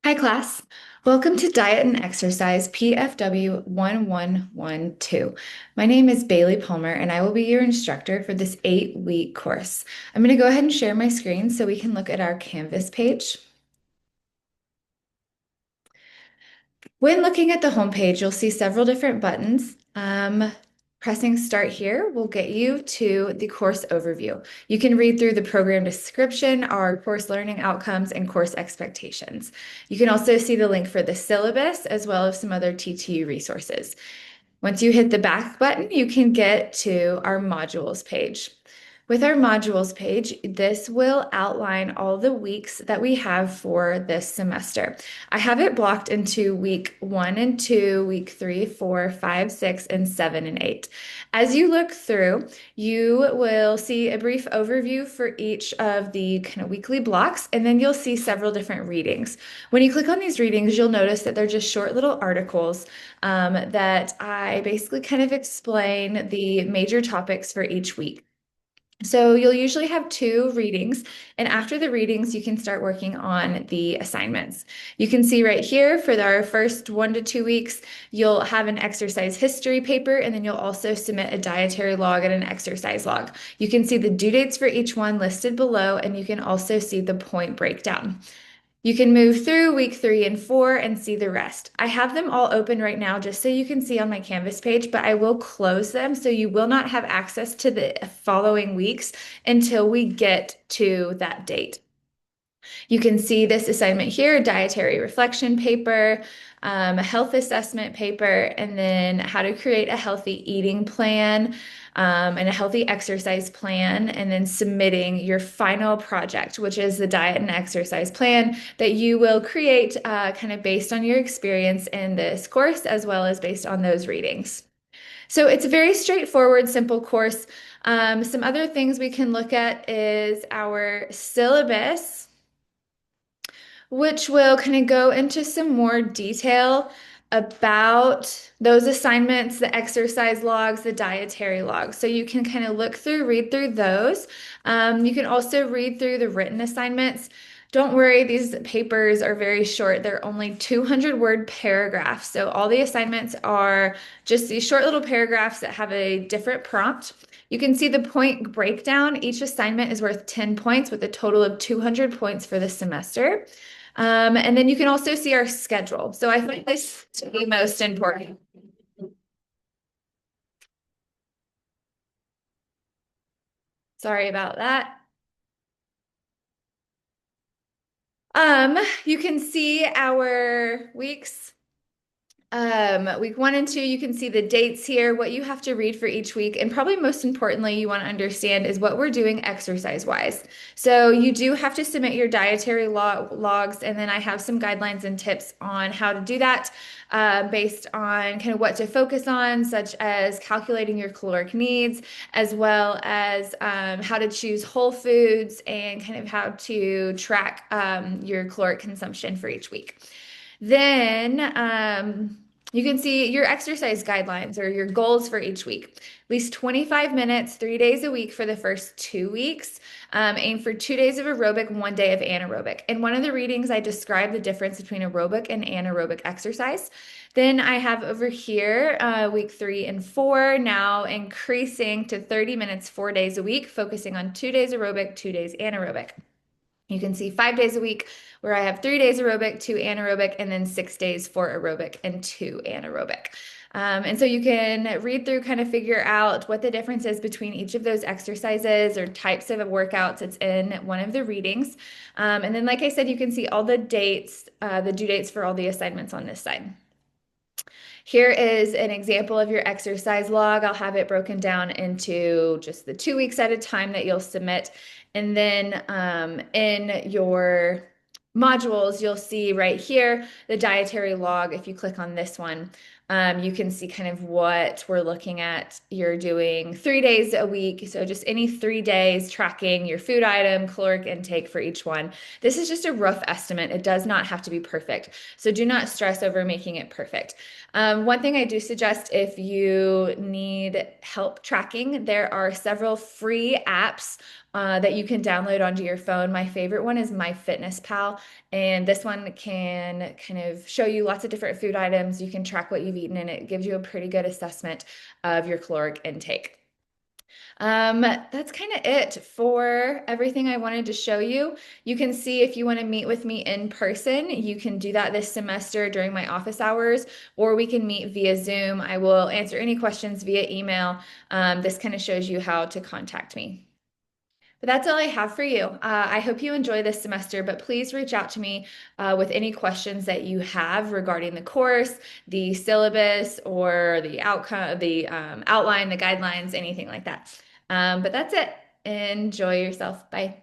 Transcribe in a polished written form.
Hi, class. Welcome to Diet and Exercise PFW 1112. My name is Bailey Palmer, and I will be your instructor for this 8-week course. I'm going to go ahead and share my screen so we can look at our Canvas page. When looking at the homepage, you'll see several different buttons. Pressing start here will get you to the course overview. You can read through the program description, our course learning outcomes, and course expectations. You can also see the link for the syllabus as well as some other TTU resources. Once you hit the back button, you can get to our modules page. With our modules page, this will outline all the weeks that we have for this semester. I have it blocked into week 1 and 2, week 3, 4, 5, 6, and 7 and 8. As you look through, you will see a brief overview for each of the kind of weekly blocks, and then you'll see several different readings. When you click on these readings, you'll notice that they're just short little articles that I basically kind of explain the major topics for each week. So you'll usually have 2 readings, and after the readings, you can start working on the assignments. You can see right here for our first 1 to 2 weeks, you'll have an exercise history paper, and then you'll also submit a dietary log and an exercise log. You can see the due dates for each one listed below, and you can also see the point breakdown. You can move through week 3 and 4 and see the rest. I have them all open right now just so you can see on my Canvas page, but I will close them so you will not have access to the following weeks until we get to that date. You can see this assignment here, dietary reflection paper, a health assessment paper, and then how to create a healthy eating plan, and a healthy exercise plan, and then submitting your final project, which is the diet and exercise plan that you will create kind of based on your experience in this course, as well as based on those readings. So it's a very straightforward, simple course. Some other things we can look at is our syllabus, which will kind of go into some more detail about those assignments, the exercise logs, the dietary logs. So you can kind of look through, read through those. You can also read through the written assignments. Don't worry, these papers are very short. They're only 200-word paragraphs. So all the assignments are just these short little paragraphs that have a different prompt. You can see the point breakdown. Each assignment is worth 10 points with a total of 200 points for the semester. And then you can also see our schedule. So I find this to be most important. Sorry about that. You can see our weeks. Week 1 and 2, you can see the dates here, what you have to read for each week, and probably most importantly, you want to understand is what we're doing exercise-wise. So you do have to submit your dietary logs, and then I have some guidelines and tips on how to do that, based on kind of what to focus on, such as calculating your caloric needs, as well as how to choose whole foods and kind of how to track your caloric consumption for each week. Then you can see your exercise guidelines or your goals for each week. At least 25 minutes, 3 days a week for the first 2 weeks. Aim for 2 days of aerobic, 1 day of anaerobic. In one of the readings, I described the difference between aerobic and anaerobic exercise. Then I have over here week 3 and 4, now increasing to 30 minutes, 4 days a week, focusing on 2 days aerobic, 2 days anaerobic. You can see 5 days a week where I have 3 days aerobic, 2 anaerobic, and then 6 days for aerobic and 2 anaerobic. And so you can read through, kind of figure out what the difference is between each of those exercises or types of workouts. It's in one of the readings. And then, like I said, you can see all the dates, the due dates for all the assignments on this side. Here is an example of your exercise log. I'll have it broken down into just the 2 weeks at a time that you'll submit. And then in your modules, you'll see right here the dietary log. If you click on this one, you can see kind of what we're looking at. You're doing 3 days a week, so just any 3 days tracking your food item, caloric intake for each one. This is just a rough estimate. It does not have to be perfect, so do not stress over making it perfect. One thing I do suggest if you need help tracking, there are several free apps that you can download onto your phone. My favorite one is MyFitnessPal, and this one can kind of show you lots of different food items. You can track what you've eaten, and it gives you a pretty good assessment of your caloric intake. That's kind of it for everything I wanted to show you. You can see if you want to meet with me in person, you can do that this semester during my office hours, or we can meet via Zoom. I will answer any questions via email. This kind of shows you how to contact me. But that's all I have for you. I hope you enjoy this semester, but please reach out to me with any questions that you have regarding the course, the syllabus, or the outcome, the outline, the guidelines, anything like that. But that's it. Enjoy yourself. Bye.